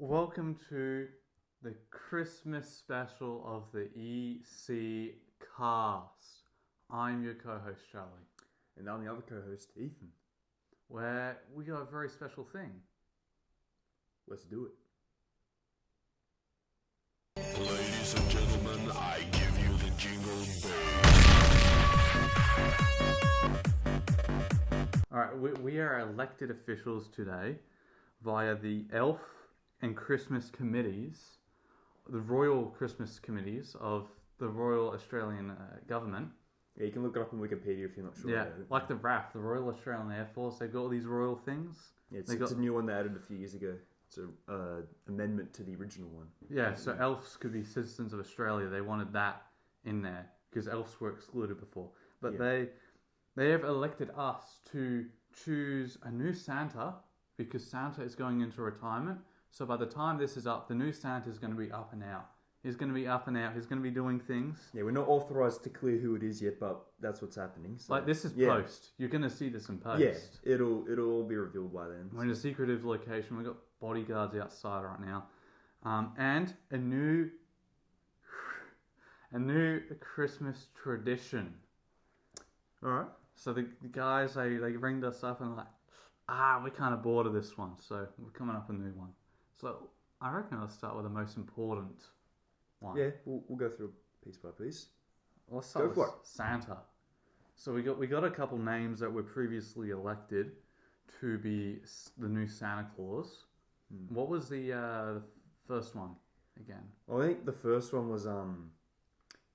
Welcome to the Christmas special of the EC Cast. I'm your co-host Charlie, And I'm the other co-host, Ethan. where we got a very special thing. Let's do it. Ladies and gentlemen, I give you the jingle bell. Alright, we are elected officials today via the ELF and Christmas committees, the Royal Christmas Committees of the Royal Australian Government. Yeah, you can look it up on Wikipedia if you're not sure Yeah, about it. like the RAF, the Royal Australian Air Force, they've got all these royal things. Yeah, it's, they it's got- a new one they added a few years ago. It's an amendment to the original one. Yeah, so elves could be citizens of Australia. They wanted that in there because elves were excluded before. But Yeah. they have elected us to choose a new Santa because Santa is going into retirement. So by the time this is up, the new Santa is going to be up and out. He's going to be up and out. He's going to be doing things. Yeah, we're not authorised to clear who it is yet, but that's what's happening. So, Like this is yeah. post. You're going to see this in post. Yeah, it'll all be revealed by then. We're in a secretive location. We've got bodyguards outside right now. And a new Christmas tradition. Alright. So the guys, they ringed us up and like, we're kind of bored of this one. So we're coming up with a new one. So I reckon I'll start with the most important one. Yeah, we'll go through piece by piece. Let's start Go with for it. Santa. So we got a couple names that were previously elected to be the new Santa Claus. What was the first one again? Well, I think the first one was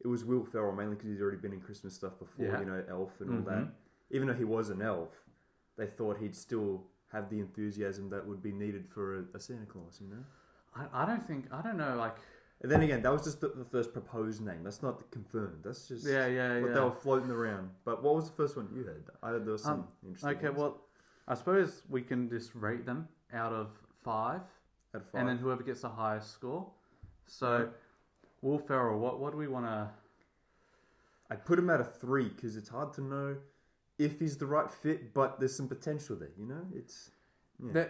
it was Will Ferrell, mainly because he's already been in Christmas stuff before, Yeah. you know, Elf and all that. Even though he was an elf, they thought he'd still have the enthusiasm that would be needed for a Santa Claus, you know? I don't know, like... And then again, that was just the first proposed name. That's not confirmed. That's just Yeah, what they were floating around. But what was the first one you heard? I heard there was some interesting Okay, ones. well, I suppose we can just rate them out of 5. At 5. And then whoever gets the highest score. So, Will Ferrell, what do we want to... I'd put him at a 3 because it's hard to know if he's the right fit, but there's some potential there, you know? It's... Yeah.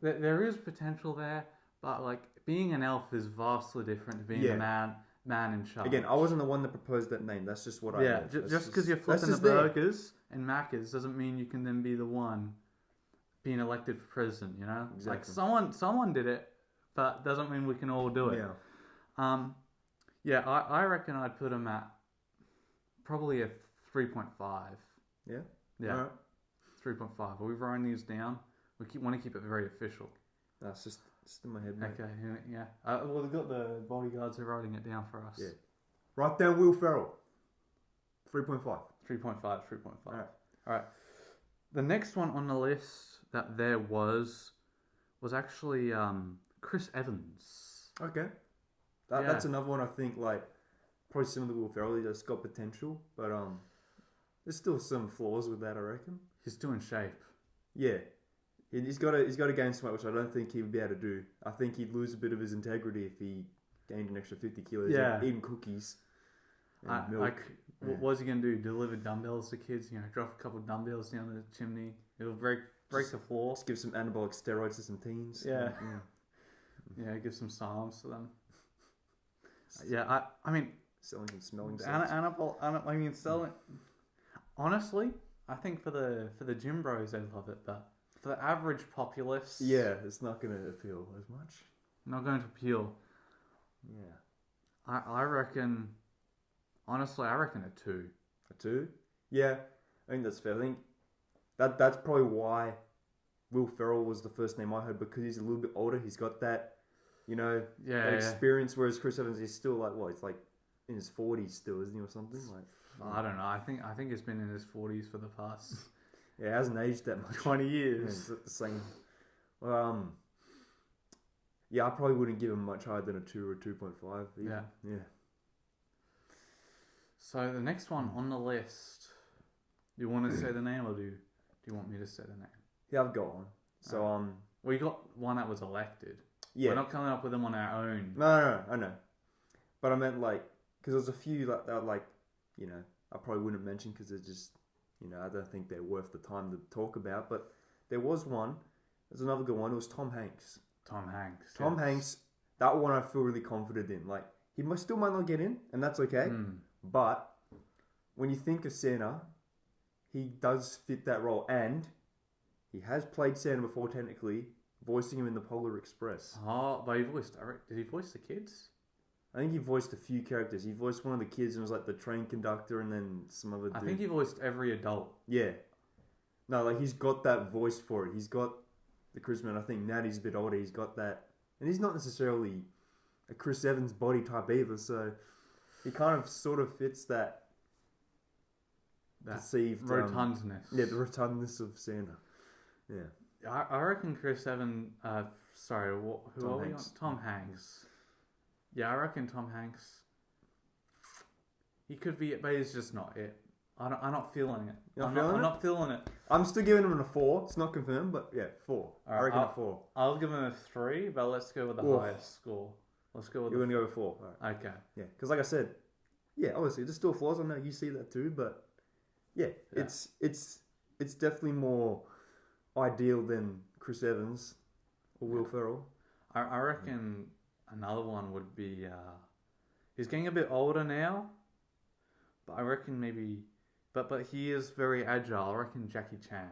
There is potential there, but like being an elf is vastly different to being Yeah. a man in charge. Again, I wasn't the one that proposed that name. That's just what I Yeah, heard. That's just because you're that's flipping the just there. burgers and Macca's doesn't mean you can then be the one being elected for president, you know? Like Exactly. someone did it, but doesn't mean we can all do it. Yeah. I reckon I'd put him at probably a 3.5. Yeah? Yeah, Alright. 3.5. Are we writing these down? We want to keep it very official. That's just in my head, mate. Okay, yeah. Well, we've got the bodyguards are writing it down for us. Yeah. Write down Will Ferrell. 3.5. 3.5. Alright. Alright. The next one on the list that there was actually Chris Evans. Okay. Yeah. That's another one I think, like, probably similar to Will Ferrell. He's just got potential, but there's still some flaws with that, I reckon. He's still in shape. Yeah. He's got to gain some weight, which I don't think he would be able to do. I think he'd lose a bit of his integrity if he gained an extra 50 kilos eating cookies and milk. What was he going to do? Deliver dumbbells to kids? You know, drop a couple of dumbbells down the chimney. It'll break the floor. Just give some anabolic steroids to some teens. Yeah. Yeah, give some psalms to them. Yeah, I mean, Selling some smelling salts. selling. Honestly, I think for the gym bros they love it, but for the average populace, Yeah, it's not going to appeal as much. not going to appeal. Yeah. I reckon. Honestly, I reckon a 2. A 2? Yeah, I think that's fair. I think that's probably why Will Ferrell was the first name I heard, because he's a little bit older. He's got that, you know, that experience, whereas Chris Evans is still like, what, it's like in his 40s still, isn't he, or something? Like, I don't know. I think he's been in his 40s for the past yeah, it hasn't aged that much. 20 Yeah, years. it's the same. Yeah, I probably wouldn't give him much higher than a 2 or 2.5. Yeah. Yeah. So the next one on the list, do you want to say the name or do you want me to say the name? Yeah, I've got one. So, We got one that was elected. yeah. We're not coming up with them on our own. No, I know. But I meant, like, because there's a few that are, like, you know, I probably wouldn't mention because they're just, you know, I don't think they're worth the time to talk about. But there was one. There's another good one. It was Tom Hanks. Tom Hanks. Tom yes. Hanks, that one I feel really confident in. Like, he still might not get in, and that's okay. But when you think of Santa, he does fit that role, and he has played Santa before, technically, voicing him in the Polar Express. Oh, but he voiced. Did he voice the kids? I think he voiced a few characters. He voiced one of the kids and was like the train conductor, and then some other dude. I think he voiced every adult. Yeah. No, like, he's got that voice for it. He's got the charisma, and I think now he's a bit older. He's got that. And he's not necessarily a Chris Evans body type either, so he kind of sort of fits that perceived... rotundness. the rotundness of Santa. Yeah. I reckon Chris Evans... sorry, who Tom are we on? Hanks. Tom Hanks. Yeah, I reckon Tom Hanks... He could be it, but he's just not it. I'm not feeling it. I'm not feeling it. I'm still giving him a 4. It's not confirmed, but yeah, 4. Right, I reckon a 4. I'll give him a 3, but let's go with the highest score. Let's go with You're going to go with 4. All right. Okay. Yeah, because like I said, yeah, obviously there's still flaws. I know you see that too, but yeah. it's definitely more ideal than Chris Evans or Will Ferrell. I reckon another one would be... he's getting a bit older now, but I reckon maybe... But he is very agile. I reckon Jackie Chan.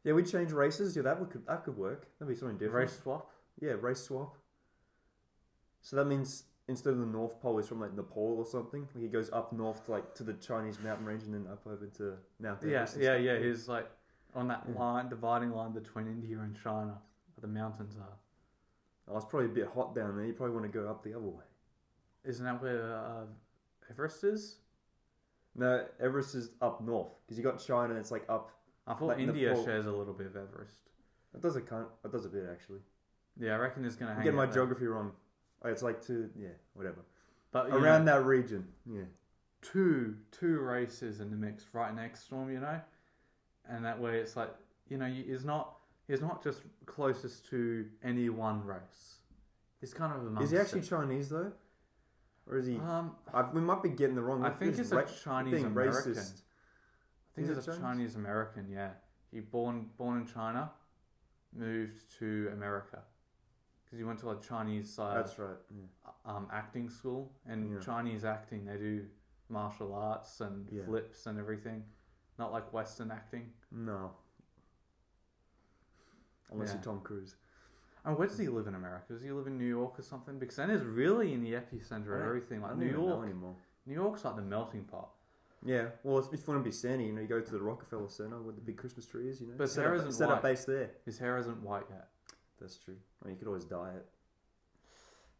Yeah, we change races. Yeah, that could work. That'd be something different. Race swap? Yeah, race swap. So that means instead of the North Pole, he's from like Nepal or something. Like he goes up north to the Chinese mountain range and then up over to Mount Everest. Yeah. He's like on that dividing line between India and China, where the mountains are. Oh, it's probably a bit hot down there. You probably want to go up the other way. Isn't that where Everest is? No, Everest is up north because you got China. It's like up. I thought like India Nepal. shares a little bit of Everest. It does a bit actually. Yeah, I reckon it's gonna. I'm getting my geography wrong. Oh, it's like whatever. But around that region, yeah. Two races in the mix right next to him, and that way it's like he's not just closest to any one race. He's kind of amongst. Is he actually Chinese though? Or is he? We might be getting the wrong. I think it's a Chinese American. Racist. I think it's a Chinese American. Yeah, he born in China, moved to America because he went to a Chinese. That's right. Yeah. Acting school, and Chinese acting, they do martial arts and flips and everything, not like Western acting. No. Unless you're Tom Cruise. And where does he live in America? Does he live in New York or something? Because then it's really in the epicenter of everything. Like New York. New York's like the melting pot. Yeah. Well, if you want to be Santa, you go to the Rockefeller Center where the big Christmas tree is. But his hair isn't set white. up base there. His hair isn't white yet. That's true. I mean, you could always dye it.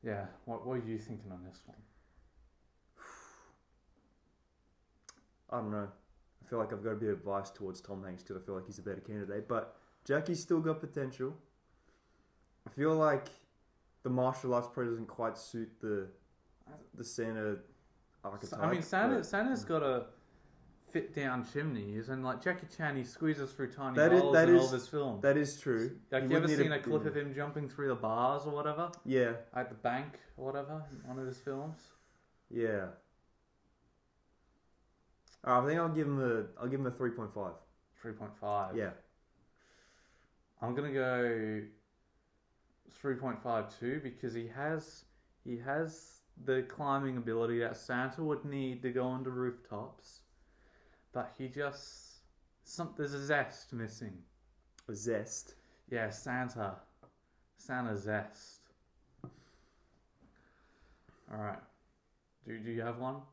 Yeah. What are you thinking on this one? I don't know. I feel like I've got a bit of bias towards Tom Hanks because I feel like he's a better candidate. But Jackie's still got potential. I feel like the martial arts probably doesn't quite suit the Santa archetype. I mean, Santa's got to fit down chimneys, and like Jackie Chan, he squeezes through tiny holes in all of his films. That is true. Like, you ever seen a clip of him jumping through the bars or whatever? Yeah. At the bank or whatever, in one of his films. Yeah. I think I'll give him a 3.5. 3.5. Yeah. I'm gonna go 3.5 too because he has the climbing ability that Santa would need to go onto rooftops, but there's a zest missing. A zest? Yeah, Santa zest. All right. Do you have one?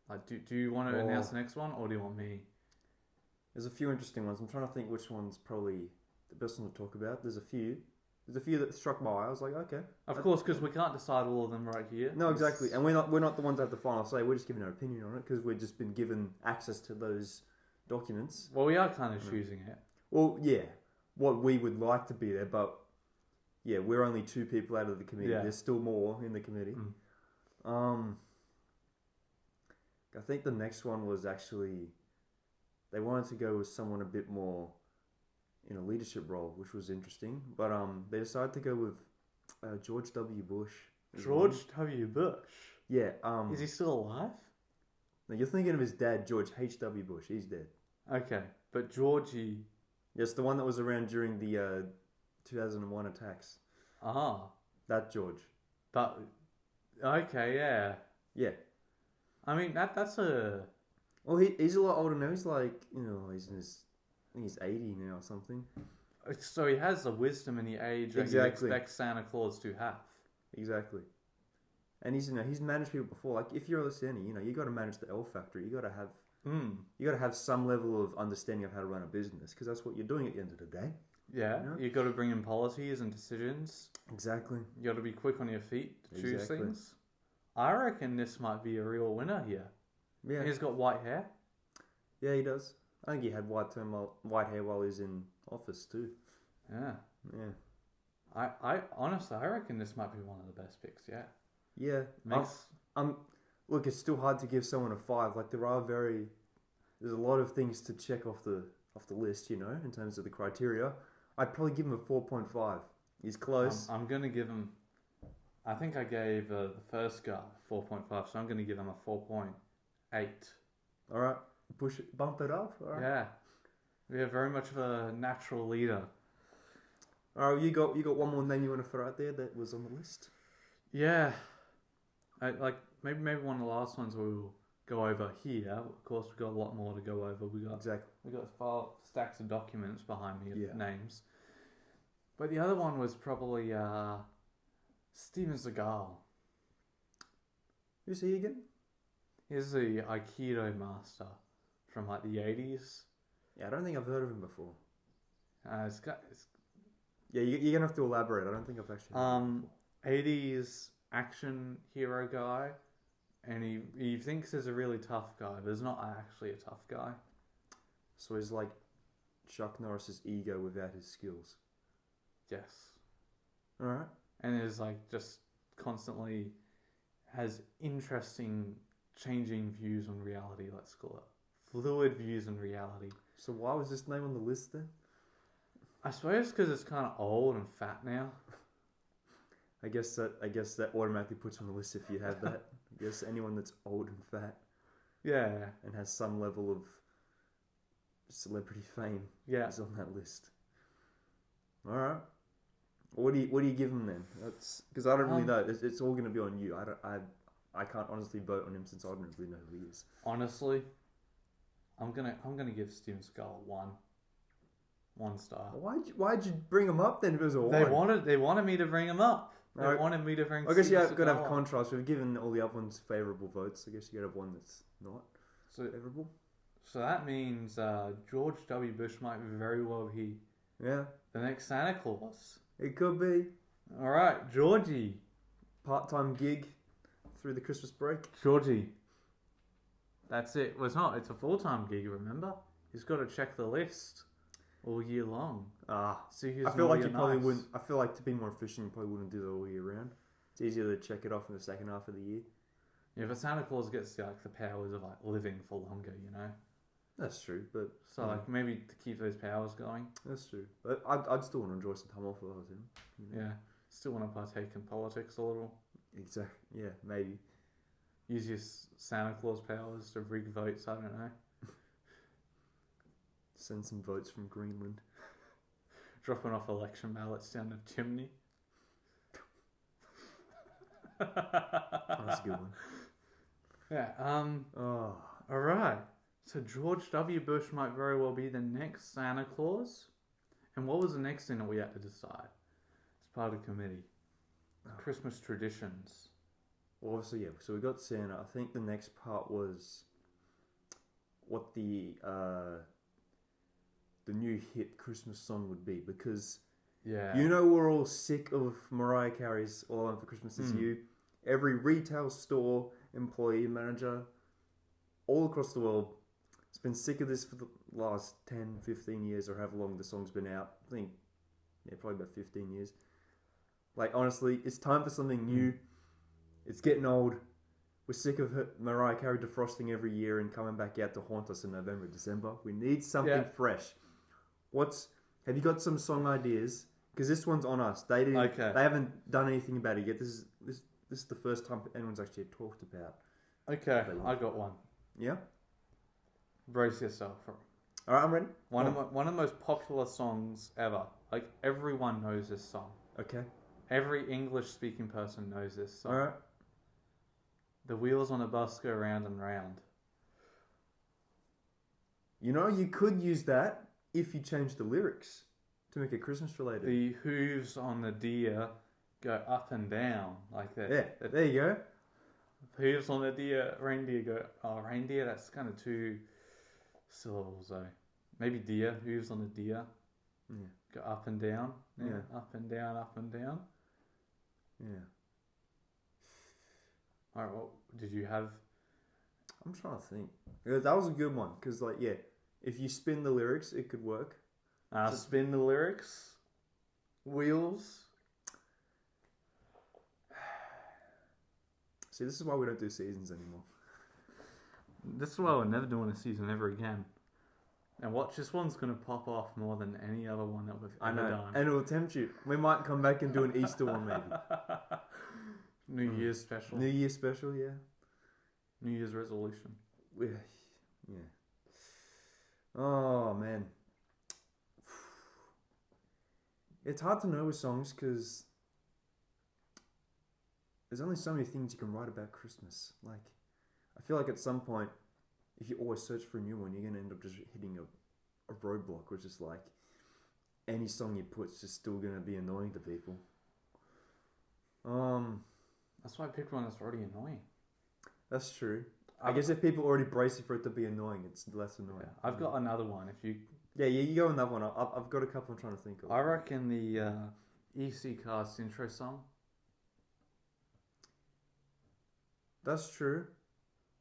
Like, do you want to announce the next one, or do you want me? There's a few interesting ones. I'm trying to think which one's probably the best one to talk about. There's a few that struck my eye. I was like, okay. Of course, because we can't decide all of them right here. No, exactly. And we're not the ones that have the final say. We're just giving our opinion on it because we've just been given access to those documents. Well, we are kind of choosing it. Well, yeah. What we would like to be there, but yeah, we're only 2 people out of the committee. Yeah. There's still more in the committee. I think the next one was actually they wanted to go with someone a bit more in a leadership role, which was interesting. But they decided to go with George W. Bush. George W. Bush? Yeah. Is he still alive? No, you're thinking of his dad, George H.W. Bush. He's dead. Okay, but Georgie... Yes, the one that was around during the 2001 attacks. Ah, That George. but okay, yeah. Yeah. I mean that's a Well, he's a lot older now. He's like, he's in his, I think he's 80 now or something. so he has the wisdom and the age that you Exactly. expect Santa Claus to have. Exactly. And he's managed people before. Like if you're a Santa, you got to manage the L factor. You got to have some level of understanding of how to run a business because that's what you're doing at the end of the day. Yeah, You know? you got to bring in policies and decisions. Exactly. You got to be quick on your feet to choose Exactly. things. I reckon this might be a real winner here. Yeah. He's got white hair. Yeah, he does. I think he had white hair while he was in office too. Yeah. Yeah. I honestly, I reckon this might be one of the best picks. Yeah. Yeah. Look, it's still hard to give someone a 5. Like there's a lot of things to check off the list, in terms of the criteria. I'd probably give him a 4.5. He's close. I'm gonna give him. I think I gave the first guy 4.5, so I'm gonna give him a 4.8. All right, bump it up. All right. Yeah, we are very much of a natural leader. All right, you got one more name you want to throw out there that was on the list? Yeah, maybe one of the last ones we'll go over here. Of course, we've got a lot more to go over. We got stacks of documents behind me of names. But the other one was probably Steven Seagal. Who's he again? He's the Aikido master from the 80s. Yeah, I don't think I've heard of him before. It's Yeah, you're gonna have to elaborate. I don't think I've actually. Heard of him before. 80s action hero guy, and he thinks he's a really tough guy, but he's not actually a tough guy. So he's like Chuck Norris's ego without his skills. Yes. All right. And is just constantly has interesting changing views on reality, let's call it. Fluid views on reality. So why was this name on the list then? I suppose because it's kind of old and fat now. I guess that automatically puts on the list if you have that. I guess anyone that's old and fat. Yeah. And has some level of celebrity fame is on that list. All right. What do you give him then? That's because I don't really know. It's all going to be on you. I can't honestly vote on him since I don't really know who he is. Honestly, I'm gonna give Steven Seagal a 1 star. Why'd you bring him up then? If it was a 1. They wanted me to bring him up. They wanted me to bring. I guess you Steven got to have Seagal up. contrast. We've given all the other ones favourable votes. I guess you got to have one that's not favourable. So that means George W. Bush might very well be the next Santa Claus. It could be. All right, Georgie. Part-time gig through the Christmas break. Georgie. That's it. Well, it's not. It's a full-time gig, remember? He's got to check the list all year long. See who's I feel like you nice. probably wouldn't. I feel like to be more efficient, you probably wouldn't do that all year round. It's easier to check it off in the second half of the year. Yeah, but Santa Claus gets the powers of living for longer, That's true, but so maybe to keep those powers going. That's true, but I'd still want to enjoy some time off if I was him. Yeah, still want to partake in politics a little. Exactly. Yeah, maybe Use your Santa Claus powers to rig votes. I don't know. send some votes from Greenland. Dropping off election ballots down the chimney. That's a good one. Yeah. Oh, All right. So George W. Bush might very well be the next Santa Claus. And what was the next thing that we had to decide as part of the committee? Christmas traditions. well, obviously, yeah. So we got Santa. I think the next part was what the new hit Christmas song would be, because Yeah. we're all sick of Mariah Carey's "All I Want for Christmas Is You." Every retail store employee, manager, all across the world, has been sick of this for the last 10, 15 years, or however long the song's been out. I think, probably about 15 years. Like, honestly, it's time for something new. It's getting old. We're sick of Mariah Carey defrosting every year and coming back out to haunt us in November, December. We need something fresh. Have you got some song ideas? Because this one's on us. They haven't done anything about it yet. This is the first time anyone's actually talked about. Okay, I got one. Yeah? Brace yourself. Alright, I'm ready. One of the most popular songs ever Like, everyone knows this song. Okay. Every English-speaking person knows this song. Alright. The wheels on a bus go round and round. You know, you could use that if you change the lyrics to make it Christmas related. The hooves on the deer go up and down like that. Yeah, there you go. Hooves on the deer, reindeer go. Oh, reindeer. That's kind of 2 syllables though. Maybe deer. Hooves on the deer. Yeah. Go up and down. Yeah. Up and down. Up and down. Yeah. All right. What did you have? I'm trying to think. Yeah, that was a good one because, like, yeah, if you spin the lyrics, it could work. Spin the lyrics. Wheels. See, this is why we don't do seasons anymore. This is why we're never doing a season ever again. And watch, this one's going to pop off more than any other one that we've ever done. And it will tempt you. We might come back and do an Easter one, maybe. New Year's special. New Year special, yeah. New Year's resolution. Yeah. Oh, man. It's hard to know with songs because there's only so many things you can write about Christmas. Like, I feel like at some point, if you always search for a new one, you're going to end up just hitting a roadblock, which is like any song you put's just still going to be annoying to people. That's why I picked one that's already annoying. That's true. I guess if people already brace you for it to be annoying, it's less annoying. Yeah, I've got another one. If you, you go on that one. I've got a couple I'm trying to think of. I reckon the EC Cast intro song. That's true.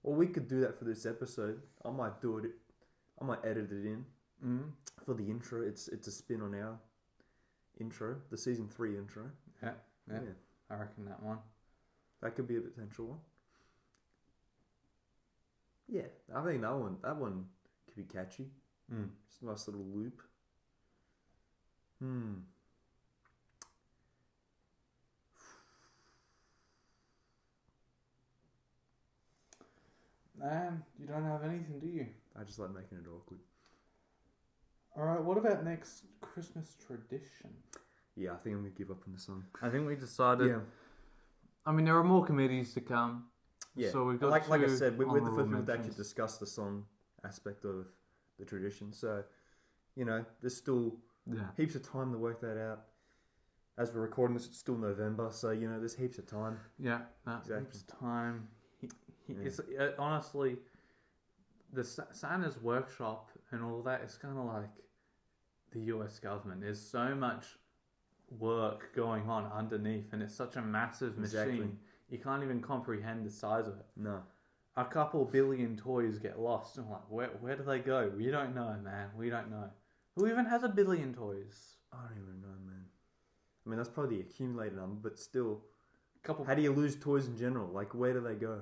Well, we could do that for this episode. I might do it. I might edit it in for the intro. It's a spin on our intro, the season 3 intro. Yeah. I reckon that one. That could be a potential one. Yeah, I think that one could be catchy. Just a nice little loop. You don't have anything, do you? I just like making it awkward. Alright, what about next Christmas tradition? Yeah, I think I'm going to give up on the song. I think we decided... Yeah. I mean, there are more committees to come. Yeah. So we've got like I said, we're the honourable first people to actually mentions. discuss the song aspect of the tradition. So, you know, there's still heaps of time to work that out. As we're recording this, it's still November, so, you know, there's heaps of time. Yeah, heaps of time. It's honestly, the Santa's workshop and all that is kind of like the US government. There's so much work going on underneath, and it's such a massive machine. You can't even comprehend the size of it. No. A couple billion toys get lost, and like, where do they go? We don't know, man. We don't know. Who even has 1 billion toys? I don't even know, man. I mean, that's probably the accumulated number, but still. How do you lose toys in general? Like, where do they go?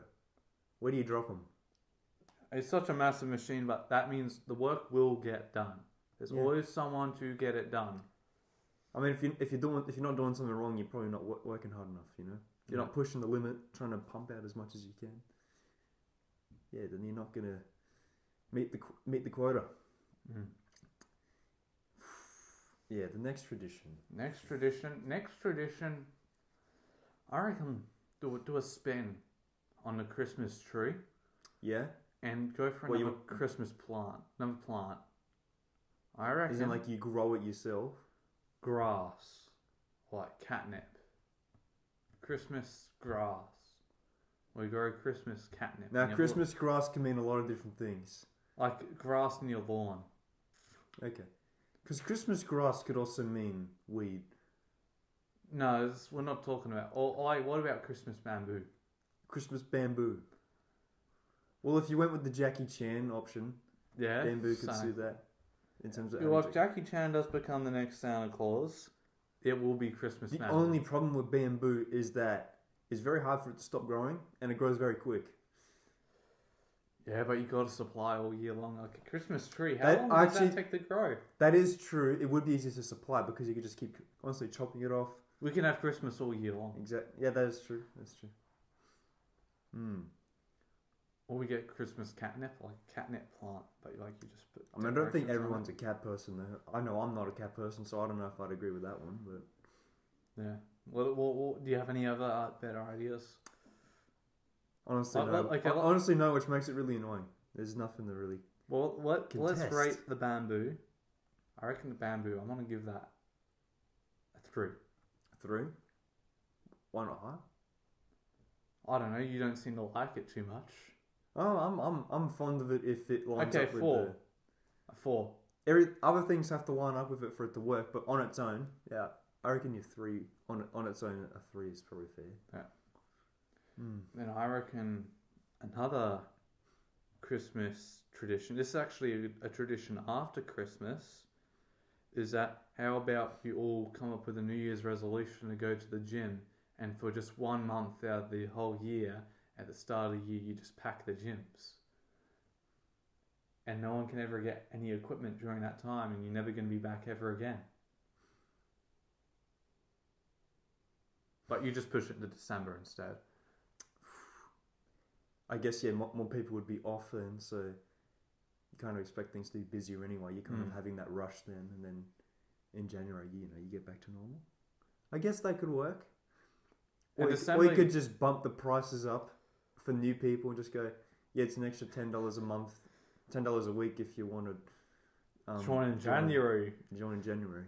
Where do you drop them? It's such a massive machine, but that means the work will get done. There's always someone to get it done. I mean, if you're not doing something wrong, you're probably not working hard enough. You know, you're not pushing the limit, trying to pump out as much as you can. Yeah, then you're not gonna meet the quota. Yeah, the next tradition. Next tradition. I reckon do a spin on the Christmas tree. Yeah. And go for another Christmas plant. Another plant. I reckon. Isn't like you grow it yourself? Grass. Like catnip. Christmas grass. We grow Christmas catnip. Now, Christmas grass can mean a lot of different things. Like grass in your lawn. Okay. Because Christmas grass could also mean weed. No, we're not talking about... what about Christmas bamboo? Christmas bamboo. Well, if you went with the Jackie Chan option, bamboo could suit that. In terms of if Jackie Chan does become the next Santa Claus, it will be Christmas bamboo. The only problem with bamboo is that it's very hard for it to stop growing, and it grows very quick. Yeah, but you got to supply all year long. Like a Christmas tree, how long does that take to grow? That is true. It would be easier to supply because you could just keep constantly chopping it off. We can have Christmas all year long. Exactly. Yeah, that is true. That's true. Or we get Christmas catnip, like catnip plant, but like you just put. I mean, I don't think decorations on everyone's it. a cat person though. I know I'm not a cat person, so I don't know if I'd agree with that one. But Yeah. Well, do you have any other better ideas? honestly, Like- no. like- Honestly, no, which makes it really annoying. There's nothing to really. Well, let's Contest. rate the bamboo. I reckon the bamboo. I'm gonna give that a 3. Through. Why not higher? I don't know. You don't seem to like it too much. Oh, I'm fond of it if it lines Okay, up with 4. A 4. other things have to line up with it for it to work, but on its own, yeah, I reckon your 3 on its own, a 3 is probably fair. Yeah. Mm. Then I reckon another Christmas tradition. This is actually a tradition after Christmas. Is that how about you all come up with a New Year's resolution to go to the gym, and for just 1 month out of the whole year, at the start of the year, you just pack the gyms. And no one can ever get any equipment during that time, and you're never going to be back ever again. But you just push it into December instead. I guess yeah, more people would be off then, so you kind of expect things to be busier anyway. You're kind of having that rush then, and then in January, you get back to normal. I guess that could work. And Or December- you could just bump the prices up for new people and just go, yeah, it's an extra $10 a month, $10 a week if you want to Join in January. Join in January.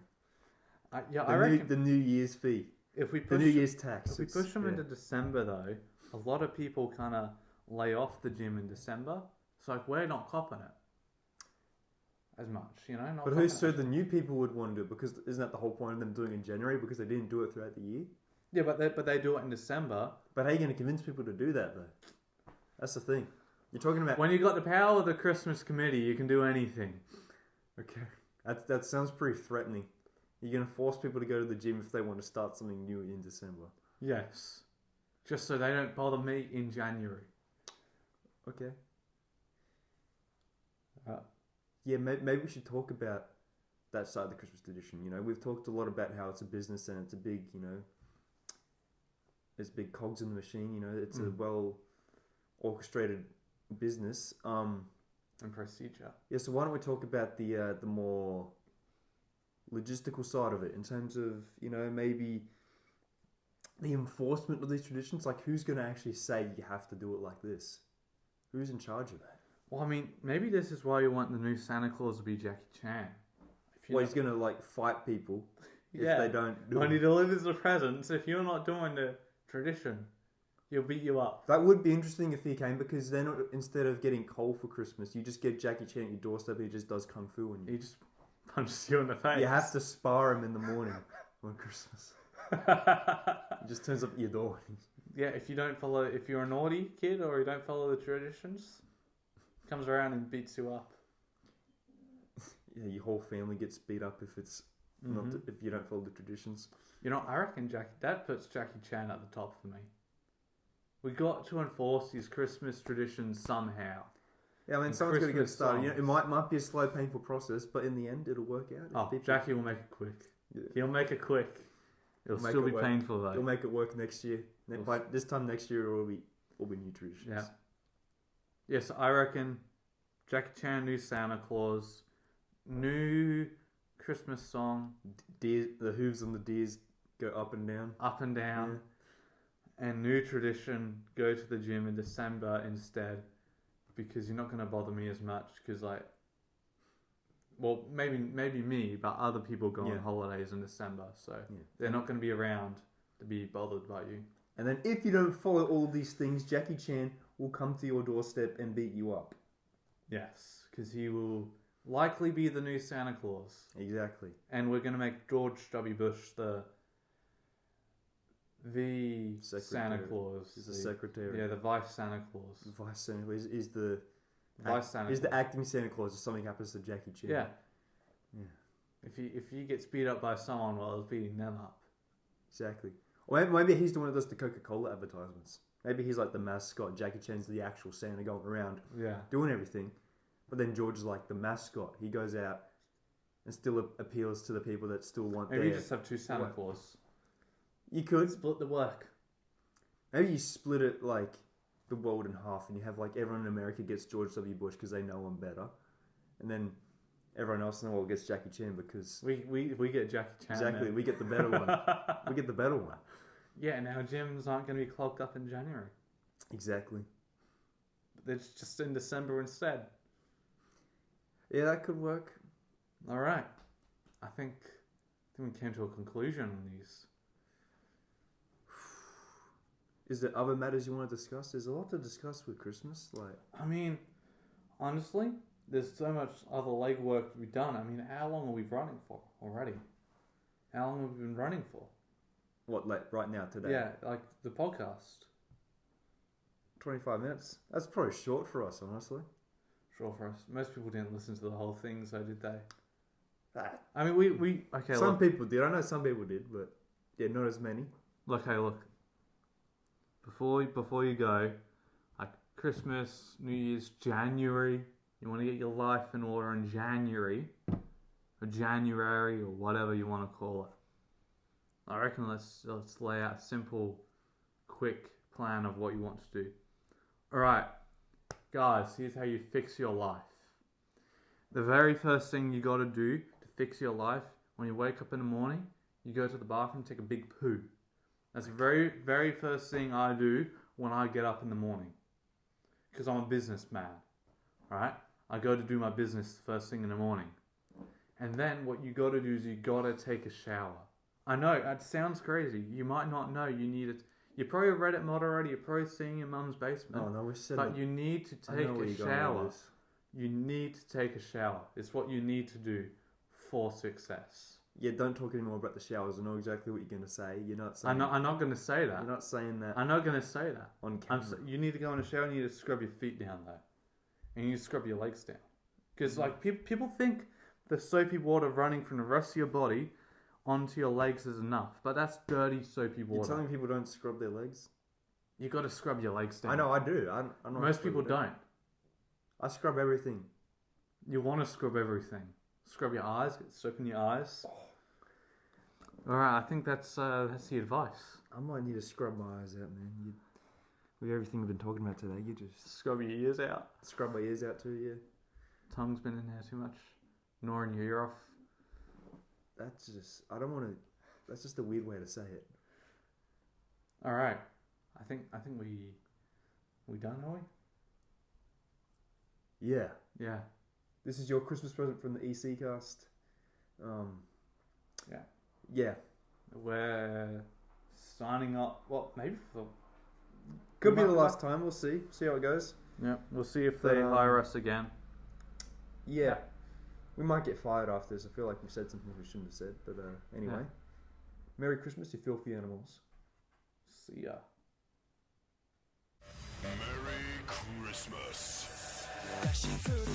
I reckon The New Year's fee, if we the push New Year's tax. if we push them into December though, a lot of people kind of lay off the gym in December. So like we're not copping it as much, Not But copping so it. the new people would want to do it because isn't that the whole point of them doing it in January because they didn't do it throughout the year? Yeah, but they do it in December. But how are you going to convince people to do that though? That's the thing. You're talking about When you got the power of the Christmas committee, you can do anything. okay. That sounds pretty threatening. You're going to force people to go to the gym if they want to start something new in December. Yes, just so they don't bother me in January. Okay. Uh, Yeah, maybe we should talk about that side of the Christmas tradition. We've talked a lot about how it's a business and it's a big, there's big cogs in the machine. It's a well orchestrated business. and procedure. Yeah, so why don't we talk about the more logistical side of it in terms of maybe the enforcement of these traditions. Like, who's going to actually say you have to do it like this? Who's in charge of that? Well, I mean, maybe this is why you want the new Santa Claus to be Jackie Chan. Well, he's going to fight people if they don't do when it. he delivers the presents, if you're not doing the tradition, he'll beat you up. That would be interesting if he came, because then instead of getting coal for Christmas, you just get Jackie Chan at your doorstep. He just does kung fu and He just punches you in the face. you have to spar him in the morning on Christmas. He just turns up at your door. Yeah, if you're a naughty kid or you don't follow the traditions, comes around and beats you up. Yeah, your whole family gets beat up if it's not if you don't follow the traditions. I reckon that puts Jackie Chan at the top for me. We got to enforce these Christmas traditions somehow. Yeah, I mean, And someone's got to get Christmas started. It songs. might be a slow, painful process, but in the end, it'll work out. Oh, People- Jackie will make it quick. Yeah. He'll make it quick. It'll Make still it be work. painful though. He'll make it work next year. By this time next year, it will be new traditions. Yeah. Yes, I reckon Jackie Chan, new Santa Claus, new Christmas song, Deer, the hooves on the deers go up and down. up and down, and new tradition, go to the gym in December instead, because you're not going to bother me as much, because maybe me, but other people go on holidays in December, so they're not going to be around to be bothered by you. And then if you don't follow all these things, Jackie Chan will come to your doorstep and beat you up. Yes, because he will likely be the new Santa Claus. Exactly. And we're going to make George W. Bush the Santa Claus. He's the secretary. Yeah, the Vice Santa Claus. Vice Santa Claus is the Vice Santa He's Claus. the acting Santa Claus if something happens to Jackie Chan. Yeah. Yeah. If he gets beat up by someone while he's beating them up. Exactly. Or maybe he's the one that does the Coca-Cola advertisements. Maybe he's like the mascot. Jackie Chan's the actual Santa going around Yeah. doing everything. But then George is like the mascot. He goes out and still appeals to the people that still want Maybe you their... just have two Santa What? Claus. You could. Split the work. Maybe you split it like the world in half, and you have like everyone in America gets George W. Bush because they know him better, and then everyone else in the world gets Jackie Chan because we get Jackie Chan. exactly, man. we get the better one. We get the better one. Yeah, and our gyms aren't going to be clogged up in January. Exactly. It's just in December instead. Yeah, that could work. All right. I think we came to a conclusion on these. Is there other matters you want to discuss? There's a lot to discuss with Christmas. Like, I mean, honestly, there's so much other legwork to be done. I mean, how long are we running for already? How long have we been running for? what, like right now, today? Yeah, like the podcast. 25 minutes? That's probably short for us, honestly. Sure for us. Most people didn't listen to the whole thing, so did they? Ah, I mean, we okay. some people did. I know some people did, but yeah, not as many. Look, hey, look. Before you go, like Christmas, New Year's, January. You want to get your life in order in January, or January, or whatever you want to call it. I reckon let's lay out a simple, quick plan of what you want to do. All right, guys. Here's how you fix your life. The very first thing you got to do to fix your life, when you wake up in the morning, you go to the bathroom, take a big poo. That's the very, very first thing I do when I get up in the morning. Because I'm a businessman, right? I go to do my business first thing in the morning. And then what you got to do is you got to take a shower. I know, it sounds crazy. You might not know you need it. You're probably a Reddit mod already. You're probably seeing your mum's basement. Oh, no, we said But you need to take a shower. You need to take a shower. It's what you need to do for success. Yeah, don't talk anymore about the showers. I know exactly what you're going to say. You're not saying... I'm not going to say that. You're not saying that I'm not going to say that. on camera. You need to go in the shower and you need to scrub your feet down though. And you need to scrub your legs down. Because like people think the soapy water running from the rest of your body onto your legs is enough. But that's dirty soapy water. You're telling people don't scrub their legs? You got to scrub your legs down. I know, I do. I'm not Most people don't. I scrub everything. You want to scrub everything. Scrub your eyes, get soap in your eyes. Alright, I think that's the advice. I might need to scrub my eyes out, man. With everything we've been talking about today, you just... Scrub your ears out. Scrub my ears out too, yeah. Tongue's been in there too much. Gnawing your ear off. That's just... I don't want to... That's just a weird way to say it. Alright. I think we done, are we? Yeah. Yeah. This is your Christmas present from the EC cast. Yeah. Yeah. We're signing up. Well, maybe for. Could be the last time. We'll see. See how it goes. Yeah. We'll see if they hire us again. Yeah. We might get fired after this. I feel like we've said something we shouldn't have said. But anyway. Yeah. Merry Christmas, you filthy animals. See ya. Merry Christmas. Dashing through